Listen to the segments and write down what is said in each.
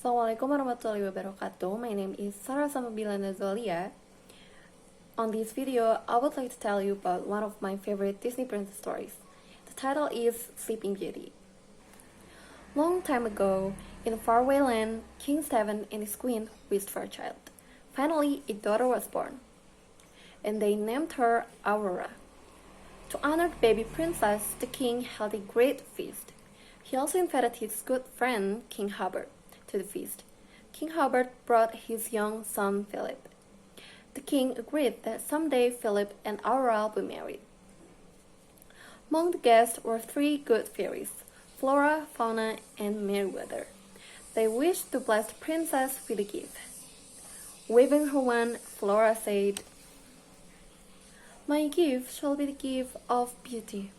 Assalamualaikum warahmatullahi wabarakatuh. My name is Sabnabila Nazwalia. On this video, I would like to tell you about one of my favorite Disney princess stories. The title is Sleeping Beauty. Long time ago, in a faraway land, King Stephen and his queen wished for a child. Finally, a daughter was born, and they named her Aurora. To honor the baby princess, the king held a great feast. He also invited his good friend, King Hubert, to the feast. King Hubert brought his young son Philip. The king agreed that someday Philip and Aurora would be married. Among the guests were three good fairies, Flora, Fauna, and Merryweather. They wished to bless the princess with a gift. Waving her wand, Flora said, "My gift shall be the gift of beauty."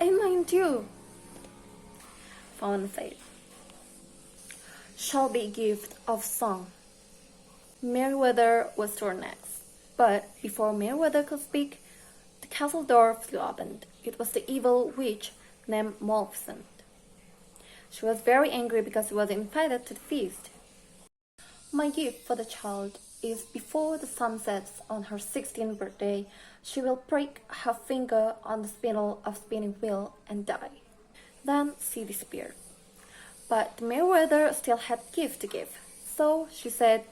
"And mine too," Fauna said, "shall be a gift of song." Merryweather was turned next, but before Merryweather could speak, the castle door flew open. It was the evil witch named Maleficent. She was very angry because she was invited to the feast. "My gift for the child is before the sun sets on her 16th birthday, she will break her finger on the spindle of spinning wheel and die." Then she disappeared. But Merryweather still had gift to give, so she said,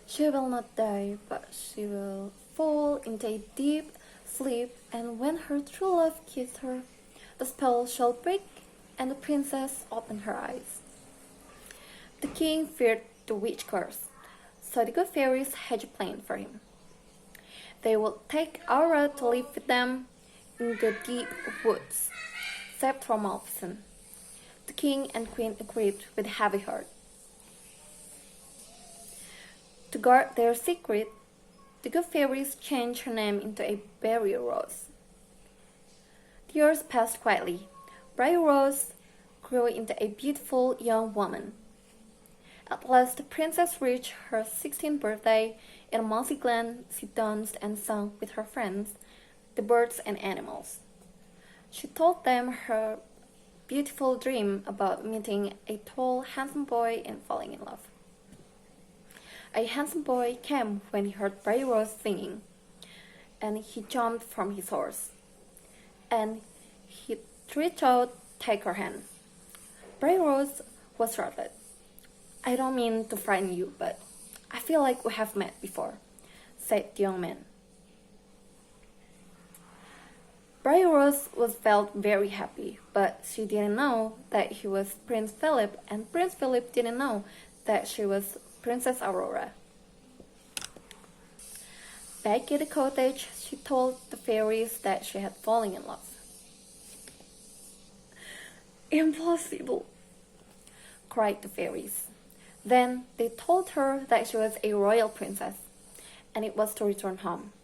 "She will not die, but she will fall into a deep sleep, and when her true love kisses her, the spell shall break, and the princess opened her eyes." The king feared the witch curse, so the good fairies had a plan for him. They would take Aurora to live with them in the deep woods, except for Maleficent. The king and queen agreed with a heavy heart. To guard their secret, the good fairies changed her name into a berry rose. The years passed quietly. Berry Rose grew into a beautiful young woman. At last, the princess reached her 16th birthday. In a mossy glen, she danced and sang with her friends, the birds and animals. She told them her beautiful dream about meeting a tall, handsome boy and falling in love. A handsome boy came when he heard Berry Rose singing, and he jumped from his horse, and he reached out to take her hand. Berry Rose was startled. "I don't mean to frighten you, but I feel like we have met before," said the young man. Berry Rose felt very happy, but she didn't know that he was Prince Philip, and Prince Philip didn't know that she was Princess Aurora. Back at the cottage, she told the fairies that she had fallen in love. "Impossible!" cried the fairies. Then they told her that she was a royal princess, and it was to return home.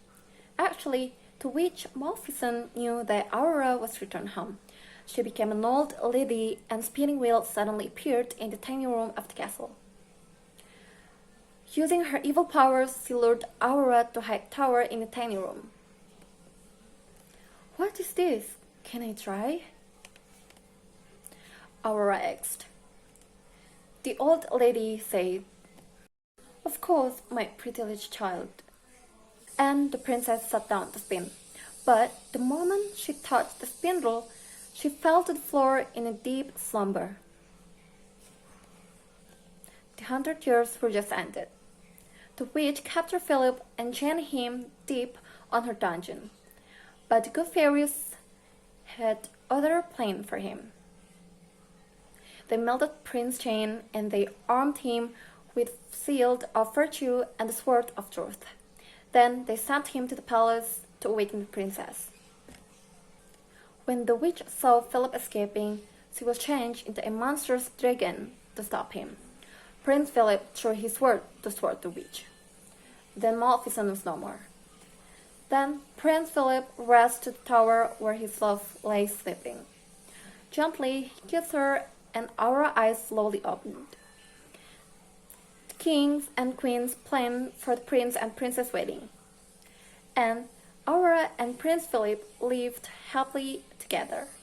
Actually, the witch Maleficent knew that Aurora was returned home. She became an old lady, and spinning wheel suddenly appeared in the tiny room of the castle. Using her evil powers, she lured Aurora to a high tower in the tiny room. "What is this? Can I try?" Aurora asked. The old lady said, "Of course, my pretty little child." And the princess sat down to spin. But the moment she touched the spindle, she fell to the floor in a deep slumber. The 100 years were just ended. The witch captured Philip and chained him deep on her dungeon. But the good fairies had other plan for him. They melted Prince Chain, and they armed him with shield of virtue and the sword of truth. Then they sent him to the palace to awaken the princess. When the witch saw Philip escaping, she was changed into a monstrous dragon to stop him. Prince Philip threw his sword to sword the witch. Then Maleficent was no more. Then Prince Philip rushed to the tower where his love lay sleeping. Gently he kissed her, and our eyes slowly opened. The kings and queens planned for the prince and princess wedding, and Aurora and Prince Philip lived happily together.